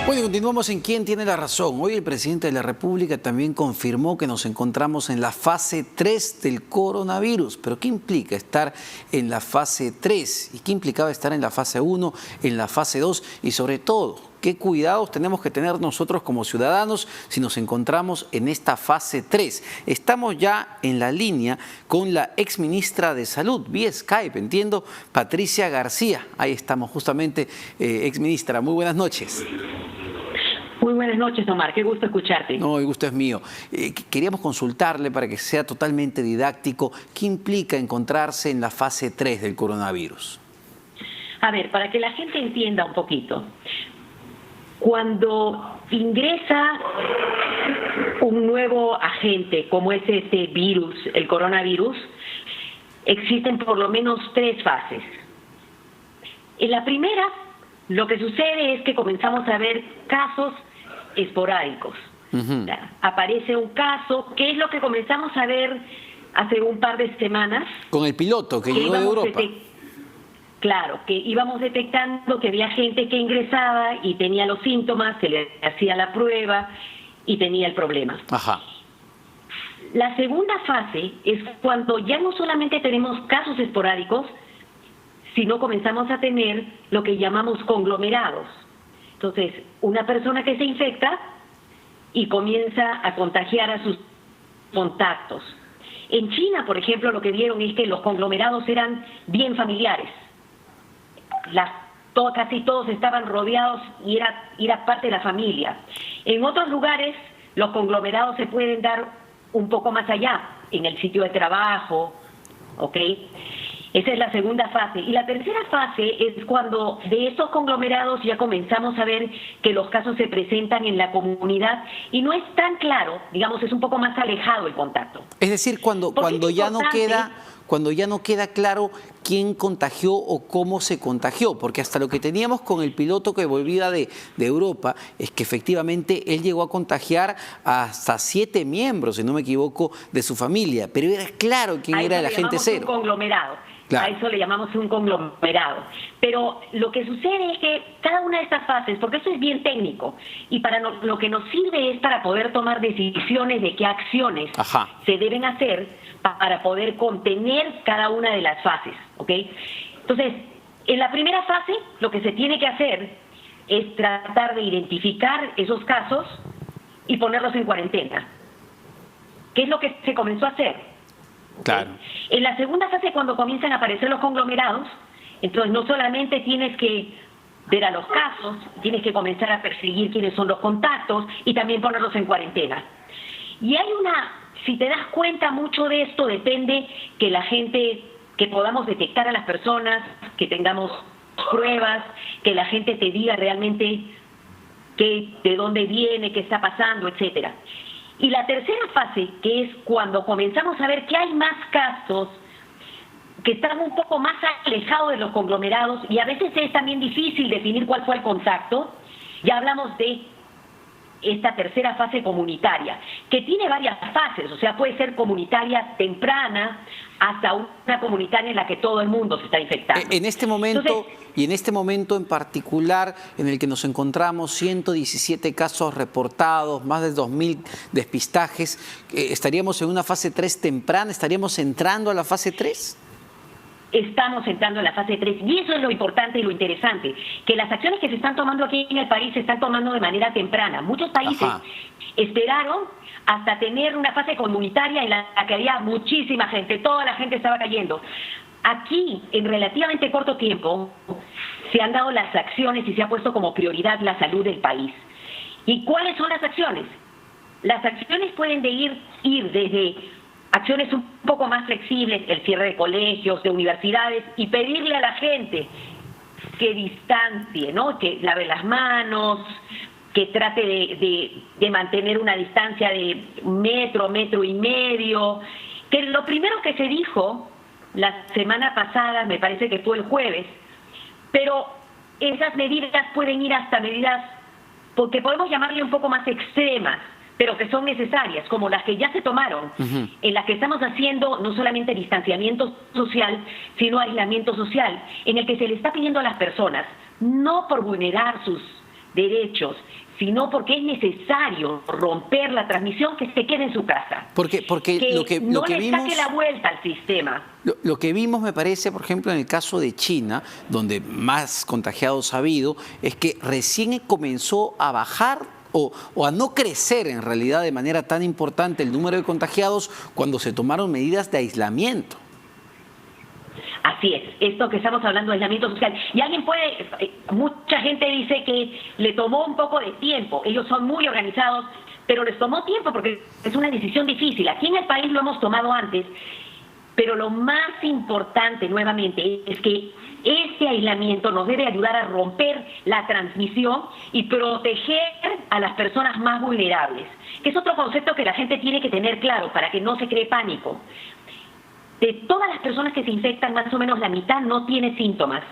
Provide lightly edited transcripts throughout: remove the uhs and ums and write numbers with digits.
Bueno, continuamos en ¿Quién tiene la razón? Hoy el presidente de la República también confirmó que nos encontramos en la fase 3 del coronavirus. ¿Pero qué implica estar en la fase 3? ¿Y qué implicaba estar en la fase 1, en la fase 2? Y sobre todo, ¿qué cuidados tenemos que tener nosotros como ciudadanos si nos encontramos en esta fase 3? Estamos ya en la línea con la exministra de Salud, vía Skype, entiendo, Patricia García. Ahí estamos justamente, exministra. Muy buenas noches. Muy buenas noches, Omar. Qué gusto escucharte. No, el gusto es mío. Queríamos consultarle para que sea totalmente didáctico, ¿qué implica encontrarse en la fase 3 del coronavirus? A ver, para que la gente entienda un poquito. Cuando ingresa un nuevo agente, como es este virus, el coronavirus, existen por lo menos 3 fases. En la primera, lo que sucede es que comenzamos a ver casos esporádicos. Aparece un caso, que es lo que comenzamos a ver hace un par de semanas. Con el piloto que llegó de Europa. Claro, que íbamos detectando que había gente que ingresaba y tenía los síntomas, se le hacía la prueba y tenía el problema. Ajá. La segunda fase es cuando ya no solamente tenemos casos esporádicos, sino comenzamos a tener lo que llamamos conglomerados. Entonces, una persona que se infecta y comienza a contagiar a sus contactos. En China, por ejemplo, lo que vieron es que los conglomerados eran bien familiares. Casi todos estaban rodeados y era parte de la familia. En otros lugares, los conglomerados se pueden dar un poco más allá, en el sitio de trabajo, ¿ok? Esa es la segunda fase. Y la tercera fase es cuando de estos conglomerados ya comenzamos a ver que los casos se presentan en la comunidad y no es tan claro, digamos, es un poco más alejado el contacto. Es decir, cuando ya no queda claro quién contagió o cómo se contagió, porque hasta lo que teníamos con el piloto que volvía de Europa es que efectivamente él llegó a contagiar hasta 7 miembros, si no me equivoco, de su familia, pero era claro quién era el agente cero. Un conglomerado. Claro. A eso le llamamos un conglomerado. Pero lo que sucede es que cada una de estas fases, porque eso es bien técnico, y para lo que nos sirve es para poder tomar decisiones de qué acciones se deben hacer para poder contener cada una de las fases, ¿ok? Entonces, en la primera fase, lo que se tiene que hacer es tratar de identificar esos casos y ponerlos en cuarentena. ¿Qué es lo que se comenzó a hacer? Claro. En la segunda fase, cuando comienzan a aparecer los conglomerados, entonces no solamente tienes que ver a los casos, tienes que comenzar a perseguir quiénes son los contactos y también ponerlos en cuarentena. Y hay si te das cuenta, mucho de esto depende que la gente, que podamos detectar a las personas, que tengamos pruebas, que la gente te diga realmente de dónde viene, qué está pasando, etcétera. Y la tercera fase, que es cuando comenzamos a ver que hay más casos que están un poco más alejados de los conglomerados y a veces es también difícil definir cuál fue el contacto, ya hablamos de esta tercera fase comunitaria, que tiene varias fases, o sea, puede ser comunitaria temprana hasta una comunitaria en la que todo el mundo se está infectando. En este momento, entonces, y en este momento en particular, en el que nos encontramos 117 casos reportados, más de 2.000 despistajes, ¿estaríamos en una fase 3 temprana? ¿Estaríamos entrando a la fase 3? Estamos entrando en la fase 3 y eso es lo importante y lo interesante, que las acciones que se están tomando aquí en el país se están tomando de manera temprana. Muchos países esperaron hasta tener una fase comunitaria en la que había muchísima gente, toda la gente estaba cayendo. Aquí, en relativamente corto tiempo, se han dado las acciones y se ha puesto como prioridad la salud del país. ¿Y cuáles son las acciones? Las acciones pueden ir desde acciones un poco más flexibles, el cierre de colegios, de universidades, y pedirle a la gente que distancie, ¿no? Que lave las manos, que trate de mantener una distancia de metro y medio. Que lo primero que se dijo la semana pasada, me parece que fue el jueves, pero esas medidas pueden ir hasta medidas, porque podemos llamarle un poco más extremas, pero que son necesarias, como las que ya se tomaron, en las que estamos haciendo no solamente distanciamiento social, sino aislamiento social, en el que se le está pidiendo a las personas, no por vulnerar sus derechos, sino porque es necesario romper la transmisión, que se quede en su casa. Porque que lo que le vimos, saque la vuelta al sistema. lo que vimos, me parece, por ejemplo, en el caso de China, donde más contagiados ha habido, es que recién comenzó a bajar o a no crecer en realidad de manera tan importante el número de contagiados cuando se tomaron medidas de aislamiento. Así es, esto que estamos hablando de aislamiento social. Y alguien mucha gente dice que le tomó un poco de tiempo. Ellos son muy organizados, pero les tomó tiempo porque es una decisión difícil. Aquí en el país lo hemos tomado antes, pero lo más importante nuevamente es que este aislamiento nos debe ayudar a romper la transmisión y proteger a las personas más vulnerables, que es otro concepto que la gente tiene que tener claro para que no se cree pánico. De todas las personas que se infectan, más o menos la mitad no tiene síntomas.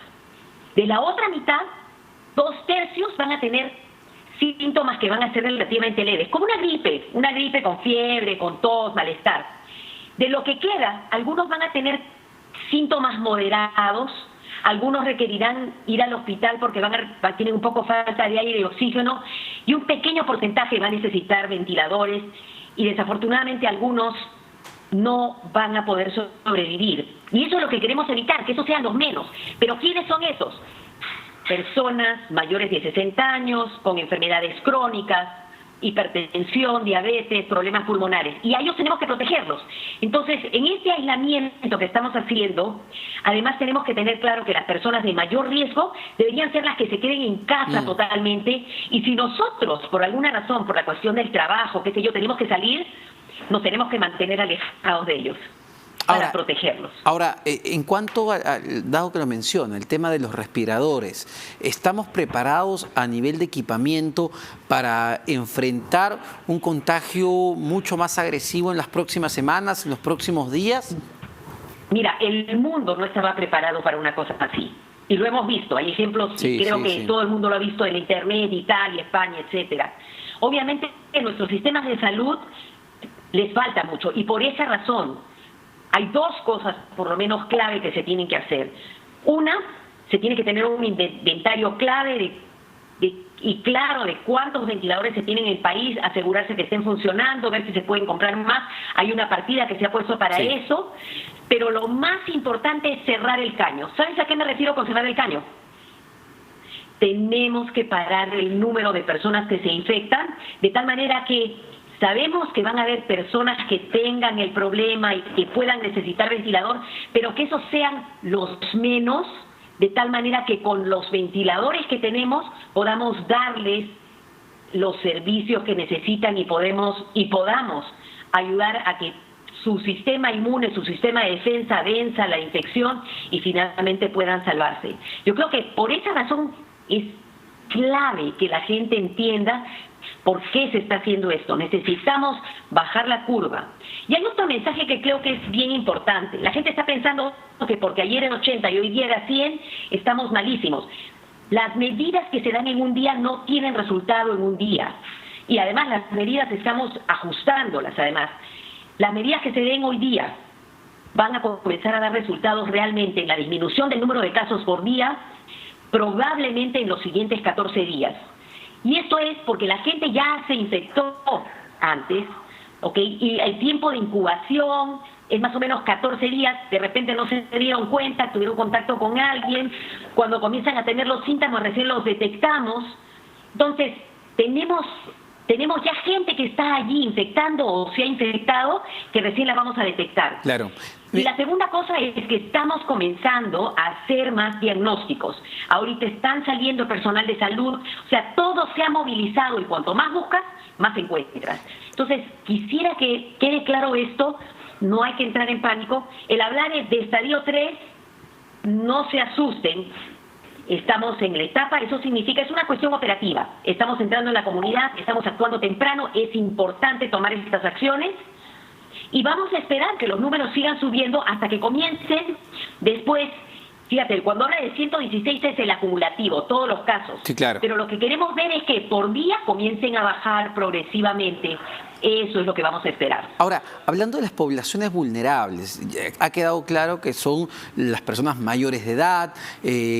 De la otra mitad, 2/3 van a tener síntomas que van a ser relativamente leves, como una gripe con fiebre, con tos, malestar. De lo que queda, algunos van a tener síntomas moderados, algunos requerirán ir al hospital porque tienen un poco falta de aire y de oxígeno, y un pequeño porcentaje va a necesitar ventiladores, y desafortunadamente algunos no van a poder sobrevivir. Y eso es lo que queremos evitar, que esos sean los menos. Pero ¿quiénes son esos? Personas mayores de 60 años, con enfermedades crónicas, hipertensión, diabetes, problemas pulmonares. Y a ellos tenemos que protegerlos. Entonces, en este aislamiento que estamos haciendo, además tenemos que tener claro que las personas de mayor riesgo deberían ser las que se queden en casa totalmente. Y si nosotros, por alguna razón, por la cuestión del trabajo, qué sé yo, tenemos que salir, nos tenemos que mantener alejados de ellos para protegerlos. Ahora, en cuanto dado que lo menciona, el tema de los respiradores, ¿estamos preparados a nivel de equipamiento para enfrentar un contagio mucho más agresivo en las próximas semanas, en los próximos días? Mira, el mundo no estaba preparado para una cosa así. Y lo hemos visto, hay ejemplos, creo que todo el mundo lo ha visto en Internet, Italia, España, etcétera. Obviamente, en nuestros sistemas de salud les falta mucho, y por esa razón hay dos cosas por lo menos clave que se tienen que hacer. Una, se tiene que tener un inventario clave y claro de cuántos ventiladores se tienen en el país, asegurarse que estén funcionando, ver si se pueden comprar más. Hay una partida que se ha puesto para eso, pero lo más importante es cerrar el caño. ¿Sabes a qué me refiero con cerrar el caño? Tenemos que parar el número de personas que se infectan, de tal manera que sabemos que van a haber personas que tengan el problema y que puedan necesitar ventilador, pero que esos sean los menos, de tal manera que con los ventiladores que tenemos podamos darles los servicios que necesitan y podamos ayudar a que su sistema inmune, su sistema de defensa venza la infección y finalmente puedan salvarse. Yo creo que por esa razón es clave que la gente entienda ¿por qué se está haciendo esto? Necesitamos bajar la curva. Y hay otro mensaje que creo que es bien importante. La gente está pensando que porque ayer era 80 y hoy día era 100, estamos malísimos. Las medidas que se dan en un día no tienen resultado en un día. Y además las medidas estamos ajustándolas además. Las medidas que se den hoy día van a comenzar a dar resultados realmente en la disminución del número de casos por día, probablemente en los siguientes 14 días. Y esto es porque la gente ya se infectó antes, ¿ok? Y el tiempo de incubación es más o menos 14 días, de repente no se dieron cuenta, tuvieron contacto con alguien, cuando comienzan a tener los síntomas recién los detectamos. Entonces, tenemos ya gente que está allí infectando o se ha infectado que recién la vamos a detectar. Claro. Y la segunda cosa es que estamos comenzando a hacer más diagnósticos. Ahorita están saliendo personal de salud, o sea, todo se ha movilizado y cuanto más buscas, más encuentras. Entonces, quisiera que quede claro esto, no hay que entrar en pánico. El hablar de estadio 3, no se asusten. Estamos en la etapa, eso significa, es una cuestión operativa. Estamos entrando en la comunidad, estamos actuando temprano, es importante tomar estas acciones y vamos a esperar que los números sigan subiendo hasta que comiencen después. Fíjate, cuando habla de 116 es el acumulativo, todos los casos. Sí, claro. Pero lo que queremos ver es que por día comiencen a bajar progresivamente Eso es lo que vamos a esperar. Ahora, hablando de las poblaciones vulnerables, ha quedado claro que son las personas mayores de edad,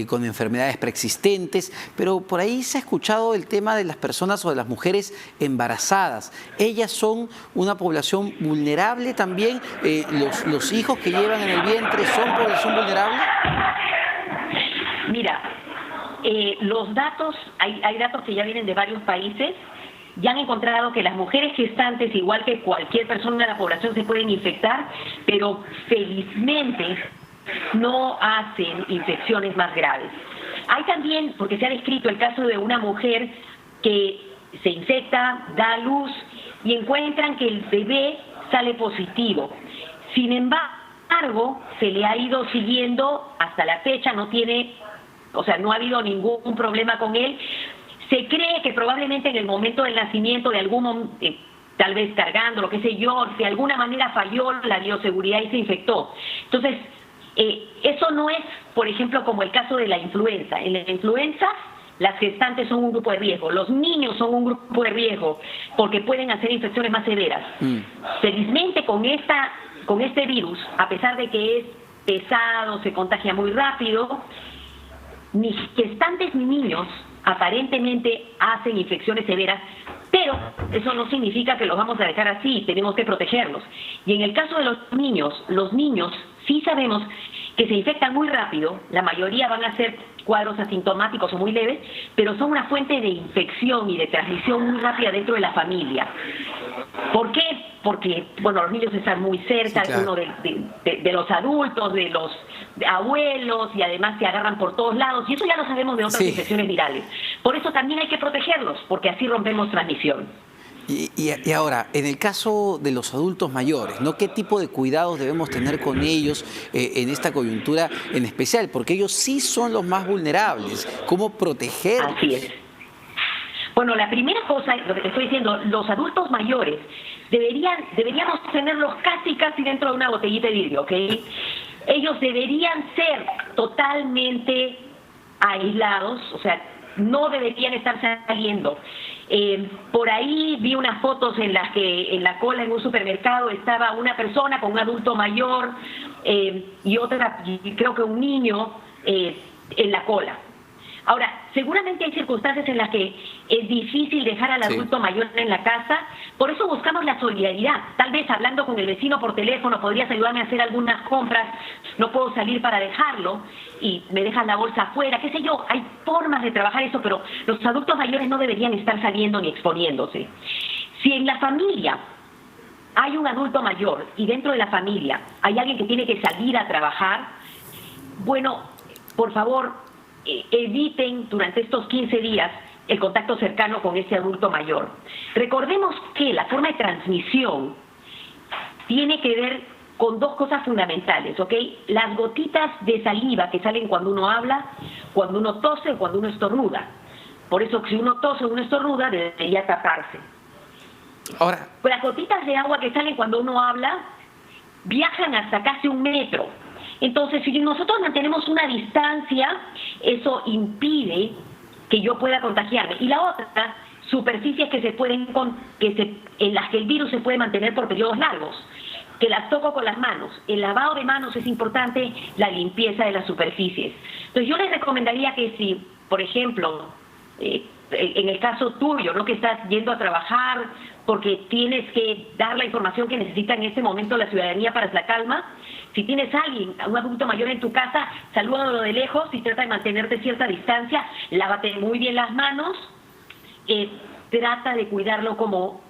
con enfermedades preexistentes, pero por ahí se ha escuchado el tema de las personas o de las mujeres embarazadas. ¿Ellas son una población vulnerable también? ¿Los hijos que llevan en el vientre son población vulnerable? Mira, los datos, hay datos que ya vienen de varios países. Ya han encontrado que las mujeres gestantes, igual que cualquier persona de la población, se pueden infectar, pero felizmente no hacen infecciones más graves. Hay también, porque se ha descrito el caso de una mujer que se infecta, da a luz y encuentran que el bebé sale positivo. Sin embargo, se le ha ido siguiendo hasta la fecha, no ha habido ningún problema con él. Se cree que probablemente en el momento del nacimiento de tal vez cargando, lo que sé yo, de alguna manera falló la bioseguridad y se infectó. Entonces, eso no es, por ejemplo, como el caso de la influenza. En la influenza, las gestantes son un grupo de riesgo, los niños son un grupo de riesgo, porque pueden hacer infecciones más severas. Felizmente, con este virus, a pesar de que es pesado, se contagia muy rápido, ni gestantes ni niños aparentemente hacen infecciones severas, pero eso no significa que los vamos a dejar así, tenemos que protegerlos. Y en el caso de los niños sí sabemos que se infectan muy rápido, la mayoría van a ser cuadros asintomáticos o muy leves, pero son una fuente de infección y de transmisión muy rápida dentro de la familia. ¿Por qué? Porque, los niños están muy cerca, sí, claro, de los adultos, de los abuelos, y además se agarran por todos lados, y eso ya lo sabemos de otras infecciones virales. Por eso también hay que protegerlos, porque así rompemos transmisión. Y ahora, en el caso de los adultos mayores, ¿no? ¿Qué tipo de cuidados debemos tener con ellos en esta coyuntura en especial? Porque ellos sí son los más vulnerables. ¿Cómo protegerlos? Así es. Bueno, la primera cosa, lo que te estoy diciendo, los adultos mayores deberíamos tenerlos casi dentro de una botellita de vidrio, ¿ok? Ellos deberían ser totalmente aislados, o sea, no deberían estar saliendo. Por ahí vi unas fotos en las que en la cola en un supermercado estaba una persona con un adulto mayor y creo que un niño en la cola. Ahora, seguramente hay circunstancias en las que es difícil dejar al adulto mayor en la casa, por eso buscamos la solidaridad. Tal vez hablando con el vecino por teléfono, podrías ayudarme a hacer algunas compras, no puedo salir para dejarlo y me dejas la bolsa afuera, qué sé yo, hay formas de trabajar eso, pero los adultos mayores no deberían estar saliendo ni exponiéndose. Si en la familia hay un adulto mayor y dentro de la familia hay alguien que tiene que salir a trabajar, bueno, por favor, eviten durante estos 15 días el contacto cercano con ese adulto mayor. Recordemos que la forma de transmisión tiene que ver con dos cosas fundamentales, ¿ok? Las gotitas de saliva que salen cuando uno habla, cuando uno tose o cuando uno estornuda. Por eso, si uno tose o uno estornuda, debería taparse. Ahora, las gotitas de agua que salen cuando uno habla viajan hasta casi 1 metro. Entonces, si nosotros mantenemos una distancia, eso impide que yo pueda contagiarme. Y la otra, superficies en las que el virus se puede mantener por periodos largos, que las toco con las manos. El lavado de manos es importante, la limpieza de las superficies. Entonces, yo les recomendaría que si, por ejemplo, en el caso tuyo, ¿no?, que estás yendo a trabajar porque tienes que dar la información que necesita en este momento la ciudadanía para la calma, si tienes a alguien, un adulto mayor en tu casa, salúdalo de lejos y trata de mantenerte cierta distancia, lávate muy bien las manos, trata de cuidarlo como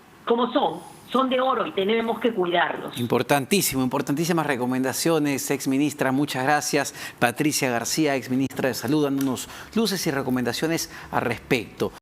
son de oro y tenemos que cuidarlos. Importantísimo, importantísimas recomendaciones, exministra, muchas gracias. Patricia García, exministra de Salud, dándonos luces y recomendaciones al respecto.